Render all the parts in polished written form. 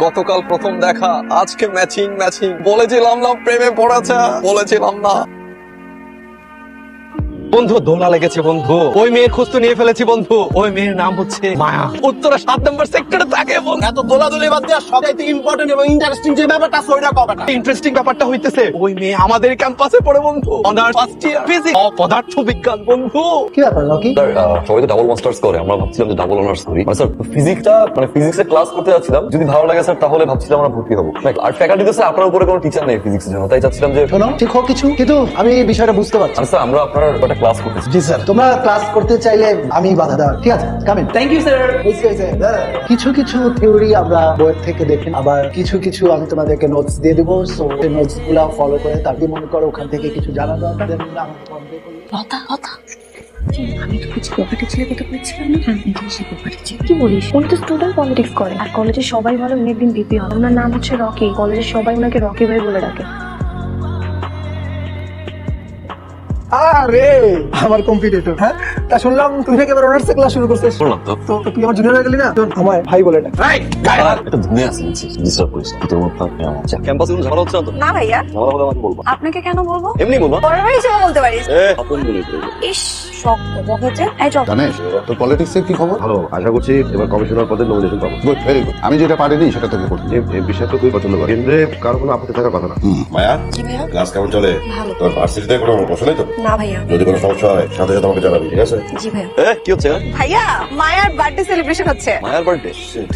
গতকাল প্রথম দেখা, আজকে ম্যাচিং ম্যাচিং। বলেছিলাম না প্রেমে পড়েছে, বলেছিলাম না। বন্ধু দোলা লেগেছে বন্ধু, ওই মেয়ের খোঁজ তো নিয়ে ফেলেছি বন্ধু। ওই মেয়ের নাম হচ্ছে মায়া, উত্তরা 7 নম্বর সেক্টরে থাকে বন্ধু। এত দোলাদুলি বাদ দিয়ে সবচাইতে ইম্পর্টেন্ট এবং ইন্টারেস্টিং যে ব্যাপারটা আছে ওইটা কবেটা? ইন্টারেস্টিং ব্যাপারটা হইতেছে ওই মেয়ে আমাদের ক্যাম্পাসে পড়ে বন্ধু, অনার্স ফার্স্ট ইয়ার ফিজিক্স, পদার্থ বিজ্ঞান বন্ধু। কি ব্যাপার লকি? সবাই তো ডাবল মাস্টার্স করে, আমরা ভাবছিলাম যে ডাবল অনার্স করি। স্যার ফিজিক্সটা মানে ফিজিক্সের ক্লাস করতে যাচ্ছিলাম, যদি ভালো লাগে স্যার তাহলে ভাবছিলাম আমরা ভর্তি হবো। আর ফ্যাকাল্টিতে স্যার আপনার উপরে কোনো টিচার নেই ফিজিক্সের জন্য, তাই চাচ্ছিলাম যে শোনো, ঠিক হোক কিছু, কিন্তু আমি এই বিষয়টা বুঝতে পারছি। আর স্যার আমরা আপনার একটা ক্লাস করতেছি। জি স্যার, তোমরা ক্লাস করতে চাইলে আমি বাধা দেওয়ার, ঠিক আছে? কামিন। Thank you sir. কিছু কিছু থিওরি আমরা বইয়ের থেকে দেখি, আবার কিছু কিছু আমি তোমাদেরকে নোটস দিয়ে দেবো। সো সেই নোটস গুলা ফলো করে তারপরে মনে করো ওখান থেকে কিছু জানা দরকার, then আমাকে contact করো। লতা আমি তো কিছু প্রপার্টি ছেলে কথা বলেছিলাম না। ইংলিশে প্রপার্টি ছেলে কি বলিস? উনি তো স্টুডেন্ট পলিটিক্স করে, আর কলেজে সবাই বলে উনি একদিন ভিপি হবে। ওনার নাম হচ্ছে রকি, কলেজের সবাই ওনাকে রকি ভাই বলে ডাকে। আরে আমার কম্পিটিটর, হ্যাঁ? তা শুনলাম তুই নাকি এবার অনার্স ক্লাস শুরু করছিস। বললাম তো তো তুই আমার জুনিয়র হয়ে গেলি না? শোন, আমায় ভাই বলে ডাক। এটা ধুনে আছে, ডিস্টার্ব করিস না। তোর মতো ক্যাম্পাসে কোনো ঝামেলা হচ্ছে না তো? না ভাইয়া, ঝামেলা হলে আমাকে বলবো। আপনাকে কেন বলবো? এমনি বলবো। পরের বার হিসেবে বলতে পারিস। আপন বলে ইস শক্ত বকেছে। এই চল। জানিস তোর পলিটিক্সের কি খবর? ভালো, আশা করছি এবার কমিশনার পদে নমিনেশন পাবো। Good, very good. আমি যেটা পারিনি সেটা তোকে করতে, এই বিষয়টা তুই পছন্দ কর। কেন্দ্রে কারো কোনো আপত্তি থাকার কথা না। মায়া, জি ভাইয়া। ক্লাস কেমন চলে? ভালো। তোর ভার্সিটিতে কোনো সমস্যা নেই তো? না ভাইয়া। যদি কোনো সমস্যা হয় সাথে সাথে আমাকে জানাবি, ঠিক আছে? জি ভাইয়া। কি হচ্ছে? ভাইয়া মায়ার বার্থডে সেলিব্রেশন হচ্ছে। মায়ার বার্থডে?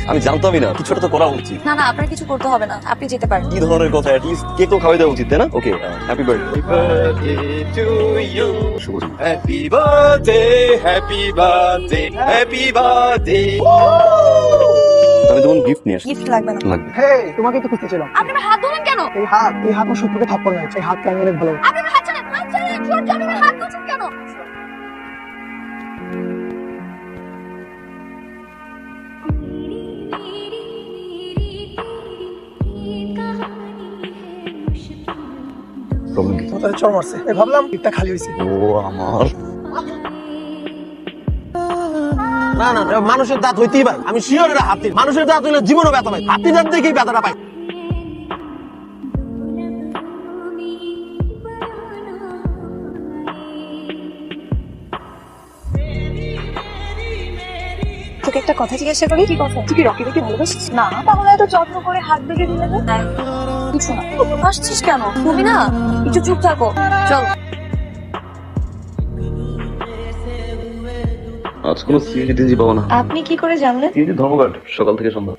আমি জানতামই না, কিছুটা তো করা উচিত। না না, আপনার কিছু করতে হবে না, আপনি যেতে পারেন। কি ধরনের কথা? অ্যাটলিস্ট কেক তো খাওয়াই দেওয়া উচিত, তাই না? ওকে, হ্যাপি বার্থডে টু ইউ। শুভ দিন। Happy birthday, happy birthday, happy birthday. আমি তোমার গিফট নিয়ে আসি। গিফট লাগবে না। লাগবে। হে, তোমাকে তো খুঁজতে ছিলাম। আপনি আমার হাত ধরলেন কেন? এই হাত আমার শত্রুকে থাপ্পড় মেরেছে। এই হাতটা আমি অনেক ভালো। আপনি আমার হাত ছাড়েন, হাত ছাড়েন। সূর্য, আপনি আমার হাত ধরছেন কেন? প্রবলেম কি? তোমার চড় মারছে। এই ভাবলাম পিঠটা খালি হয়েছে। ও আমার না না না, মানুষের দাঁত হইতেই পারে। আমি শিওর এটা হাতির। মানুষের দাঁত হইলে জীবনও ব্যথা পায়, হাতির দাঁত দেখেই ব্যথাটা পায়। তোকে একটা কথা জিজ্ঞাসা করি। কি কথা? তুই কি রকি দেখে ভালোবাসিস? না, তাহলে এত যত্ন করে হাত দেখে দিলে যে? কিছু না। হাসছিস কেন? তুমি না একটু চুপ থাকো। চল। আজ কোনো সিএনজি পাবো না। আপনি কি করে জানলেন? সিএনজি ধর্মঘট সকাল থেকে সন্ধ্যা।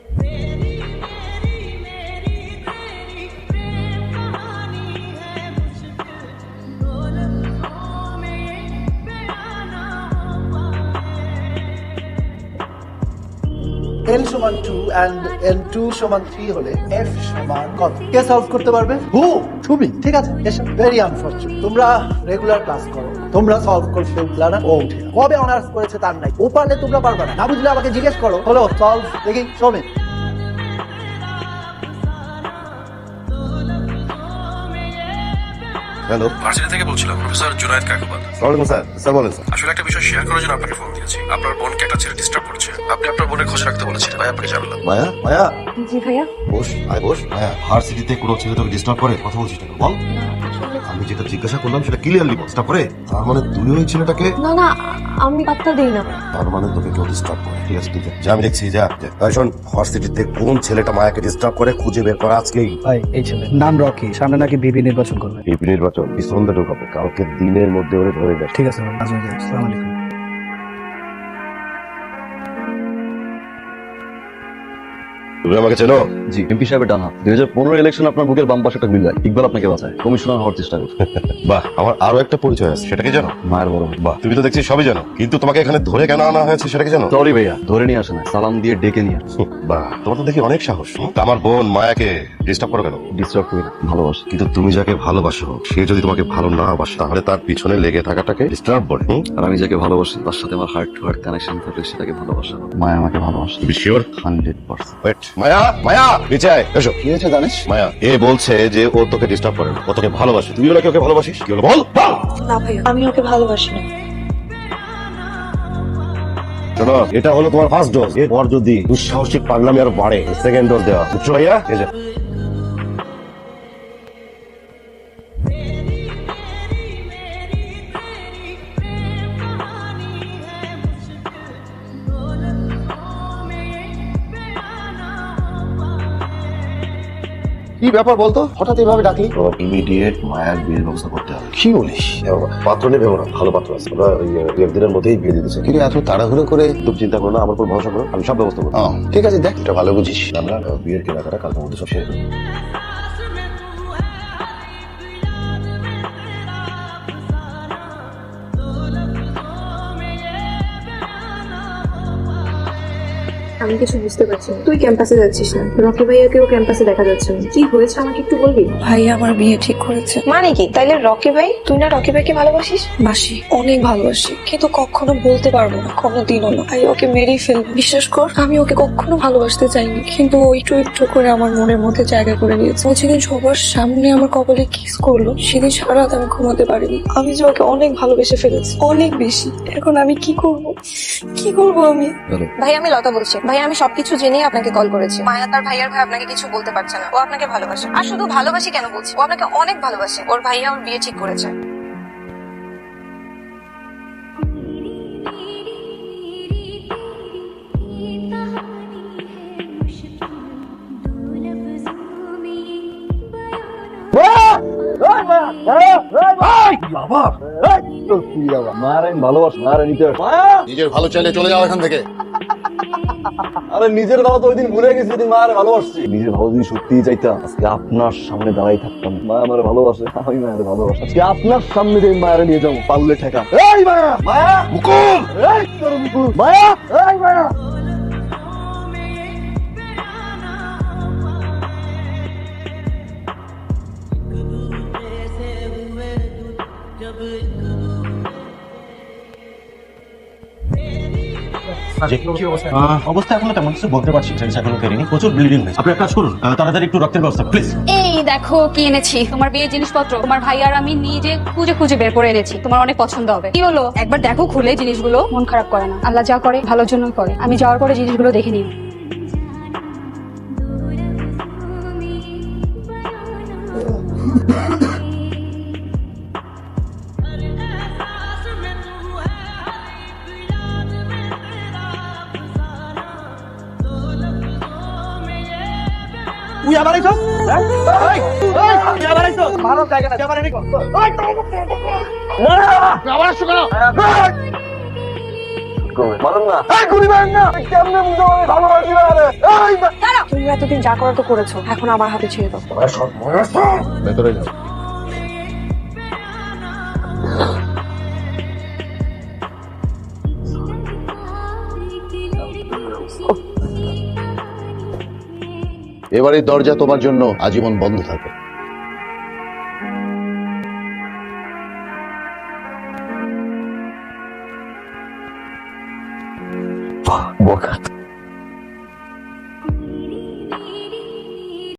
L সমান 2 and L2 সমান 3 হলে F সমান কত? কে সলভ করতে পারবে? তুমি। ঠিক আছে, ভেরি আনফরচুনেট। তোমরা রেগুলার ক্লাস করো, তোমরা সলভ করতে পারলা না। ও উঠে কবে অনার্স করেছে তার নাই, ও পারলে তোমরা পারবে না। না বুঝলে আমাকে জিজ্ঞেস করো। হলো সলভ দেখি, শোনে। হ্যালো, ভার্সিটি থেকে বলছিলাম, প্রফেসর জুনায়েদ কাকুবাদ। ওয়ালাইকুম স্যার। স্যার বলেন স্যার। আসলে একটা বিষয় শেয়ার করার জন্য আপনাকে ফোন দিয়েছি। আপনার বোনকে একটা ছেলে ডিস্টার্ব করছে, আপনি আপনার বোনের খোঁজ রাখতে বলেছিলেন, তাই আপনাকে জানালাম। মায়া, মায়া জি ভাইয়া। বস, আয় বস। মায়া, ভার্সিটিতে কোনো ছেলে তোকে ডিস্টার্ব করে? কথা বলছিস না, বল। আমি যেটা জিজ্ঞাসা করলাম সেটা ক্লিয়ারলি বল। ডিস্টার্ব করে? তার মানে তুই ওই ছেলেটাকে? না না, আমি পাত্তা দেই না। তার মানে তোকে কেউ ডিস্টার্ব করে। ঠিক আছে, ঠিক আছে, যা আমি দেখছি, যা যা। এই শোন, ভার্সিটিতে কোন ছেলেটা মায়াকে ডিস্টার্ব করে খুঁজে বের করা আজকেই। ভাই এই ছেলে নাম রকি, সামনে নাকি বিবি নির্বাচন করবে। এই নির্বাচন এই সন্ধ্যা ঢোকাবে, কালকে দিনের মধ্যে ওরে ধরে দেয়। ঠিক আছে ভাই, আজ হয়ে যাবে। আসসালামু আলাইকুম। তুমি আমাকে চেনো? জি, এমপি সাহেবের ডানা। 2015 ইলেকশন আপনার বুকের বাম পাশে একটা বিল হয়, ইকবাল আপনাকে বাঁচায়, কমিশনার হওয়ার চেষ্টা করছে। বাহ, আমার আরো একটা পরিচয় আছে, সেটা কি জানো? মায়ের বড় ভাই। বাহ, তুমি তো দেখছি সবই জানো, কিন্তু তোমাকে এখানে ধরে কেন আনা হয়েছে সেটা কি জানো? সরি ভাইয়া, ধরে নিয়ে আসে না, সালাম দিয়ে ডেকে নিয়ে আসে। বাহ, তোমার তো দেখি অনেক সাহস। তা আমার বোন মায়াকে ডিস্টার্ব করো কেন? ডিস্টার্ব করি না, ভালোবাসে। কিন্তু তুমি যাকে ভালোবাসো সে যদি তোমাকে ভালো না বাসে তাহলে তার পিছনে লেগে থাকাটাকে ডিস্টার্ব বলে। আর আমি যাকে ভালোবাসি তার সাথে আমার হার্ট টু হার্ট কানেকশন থাকলে সেটাকে ভালোবাসা। মায়া আমাকে ভালোবাসে। তুমি শিওর? 100%। ওয়েট, মায়া, মায়া নিচে আয়, এসো। কি হয়েছে জানিস? মায়া, এ বলছে যে ও তোকে ডিস্টার্ব করে না, ও তোকে ভালোবাসে। তুইও নাকি ওকে ভালোবাসিস? কি হলো বল, বল। না ভাইয়া, আমি ওকে ভালোবাসি না। শোনো, এটা হলো তোমার ফার্স্ট ডোজ। এরপর যদি দুঃসাহসিক পাগলামি আর বাড়ে, সেকেন্ড ডোজ দেওয়া, বুঝছো ভাইয়া? এই যে। কি ব্যাপার বলতো, হঠাৎ এভাবে ডাকলি? ইমিডিয়েট মায়ার বিয়ের ব্যবস্থা করতে হবে। কি বলিস? পাত্র নেবে ওরা, ভালো পাত্র আছে, ওরা ওই একদিনের মধ্যেই বিয়ে দিতেছে। কিন্তু এত তাড়াহুড়ো করে? তুমি চিন্তা করো না, আমার উপর ভরসা করো, আমি সব ব্যবস্থা করবো। ঠিক আছে, দেখ, এটা ভালো বুঝিস। আমরা বিয়ের কেনাকাটা কালকের মধ্যে সব শেষ করবো। আমি কিছু বুঝতে পারছি না। তুই ক্যাম্পাসে যাচ্ছিস না, রকি ভাইয়াকেও ক্যাম্পাসে দেখা যাচ্ছে না। কি হয়েছে আমাকে একটু বলবি? ভাই আমার বিয়ে ঠিক করেছে। মানে কি? তাইলে রকি ভাই, তুই না রকি ভাইকে ভালোবাসিস? বাসি, অনেক ভালোবাসি, কিন্তু কখনো বলতে পারবো না, কোনোদিনও না। ভাই ওকে মেরেই ফেলবে। বিশ্বাস কর, আমি ওকে কখনো ভালোবাসতে চাইনি, কিন্তু ও একটু একটু করে আমার মনের মধ্যে জায়গা করে নিয়েছে। ও যেদিন সবার সামনে আমার কপালে কিস করলো, সেদিন সারা রাত আমি ঘুমাতে পারিনি। আমি যে ওকে অনেক ভালোবেসে ফেলেছি, অনেক বেশি। এখন আমি কি করব? কি করব আমি? ভাই আমি লতা বলছি। ভাই আমি সবকিছু জেনেই আপনাকে কল করেছি। মায়া তার ভাইয়ার ভাই আপনাকে কিছু বলতে পারছে না। ও আপনাকে ভালোবাসে। আর শুধু ভালোবাসি কেন বলছি, ও আপনাকে অনেক ভালোবাসে। ওর ভাইয়া ওর বিয়ে ঠিক করেছে। নিজের ভালো চাইলে চলে যাও এখান থেকে। আরে নিজের ভালো তো ওই দিন ভুলে গেছি, তুই মায়ের ভালোবাসছি। নিজের ভালো যদি সত্যিই চাইতাম, আজকে আপনার সামনে দাঁড়াই থাকতাম। মা আমার ভালোবাসে, আমি মায়ের ভালোবাসি। আজকে আপনার সামনে দিয়ে মায়ের নিয়ে যাবো, পারলে ঠেকা। এই মায়া, মায়া, হুকুম, এই তোর হুকুম, মায়া, এই মায়া। অবস্থা এখনো তেমন কিছু বলতে পারছি, সেন্স এখনো ফেরেনি, প্রচুর ব্লিডিং হয়েছে। আপনি এক কাজ করুন, তাড়াতাড়ি একটু রক্তের ব্যবস্থা প্লিজ। এই দেখো কি এনেছি, তোমার বিয়ের জিনিসপত্র। তোমার ভাই আর আমি নিজে খুঁজে খুঁজে বের করে এনেছি, তোমার অনেক পছন্দ হবে। কি হলো, একবার দেখো খুলে জিনিসগুলো, মন খারাপ করে না। আল্লাহ যা করে ভালোর জন্যই করে। আমি যাওয়ার পরে জিনিসগুলো দেখে নিই। তুই আবার আইছস? হ্যাঁ? এই, তুই আবার আইছস? ভালো জায়গা না, তুই আবার এদিকে কর। না, তুই আবার আসছো কেন? মারুন না। এই গুলি মারেন না। কেমনে বুঝো আমি ভালোবাসি না রে? এই তুমি এতদিন যা করার তো করেছো, এখন আমার হাতে ছেড়ে দাও। ভেতরে যাও। এবার এই দরজা তোমার জন্য আজীবন বন্ধ থাকবে। বকাত